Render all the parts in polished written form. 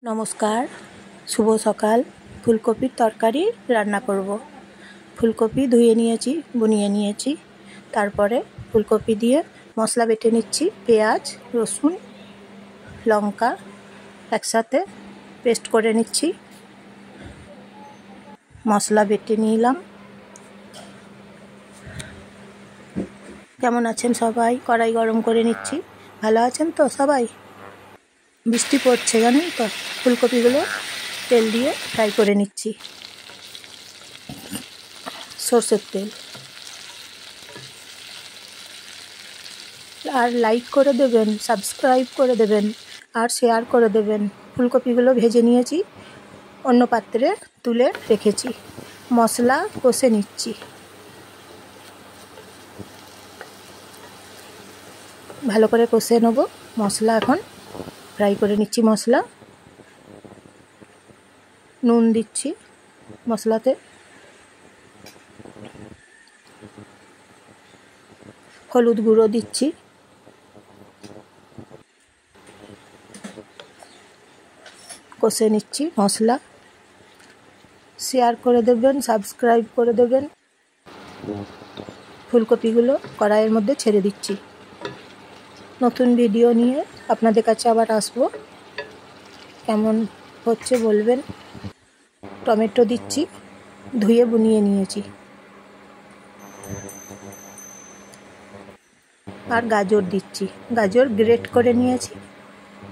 नमस्कार शुभ सकाल फुलकपिर तरकारी रान्ना करब। फुलकपि धुए निয়েছি बुनिয়ে নিয়েছি তারপরে फुलकपि দিয়ে मशला बेटे निচ্ছি पेঁয়াজ रसुन लंका एकसाथे पेस्ट करे निচ্ছি मशला बेटे निलाम। केमन आছেন सबाई कड़ाई गरम करे निচ্ছি ভালো আছেন তো সবাই। বৃষ্টি পড়ছে জানেন তো। ফুলকপিগুলো তেল দিয়ে ফ্রাই করে নিচ্ছি সরষের তেল। আর লাইক করে দেবেন সাবস্ক্রাইব করে দেবেন আর শেয়ার করে দেবেন। ফুলকপিগুলো ভেজে নিয়েছি অন্য পাত্রে তুলে রেখেছি। মশলা কষে নিচ্ছি। ভালো করে কষে নেব মশলা। এখন ফ্রাই করে নিচ্ছি মশলা। নুন দিচ্ছি মশলাতে, হলুদ গুঁড়ো দিচ্ছি, কষে নিচ্ছি মশলা। শেয়ার করে দেবেন সাবস্ক্রাইব করে দেবেন। ফুলকপিগুলো কড়াইয়ের মধ্যে ছেড়ে দিচ্ছি। নতুন ভিডিও নিয়ে আপনাদের কাছে আবার আসবো। কেমন হচ্ছে বলবেন। টমেটো দিচ্ছি ধুয়ে বুনিয়ে নিয়েছি। আর গাজর দিচ্ছি, গাজর গ্রেট করে নিয়েছি।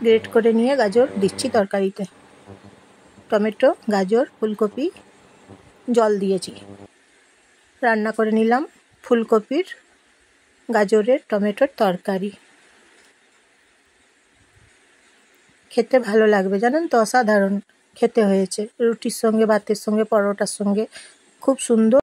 গ্রেট করে নিয়ে গাজর দিচ্ছি তরকারিতে। টমেটো গাজর ফুলকপি জল দিয়েছি। রান্না করে নিলাম ফুলকপির গাজরের টমেটোর তরকারি। খেতে ভালো লাগবে জানেন তো, অসাধারণ খেতে হয়েছে। রুটির সঙ্গে ভাতের সঙ্গে পরোটার সঙ্গে খুব সুন্দর।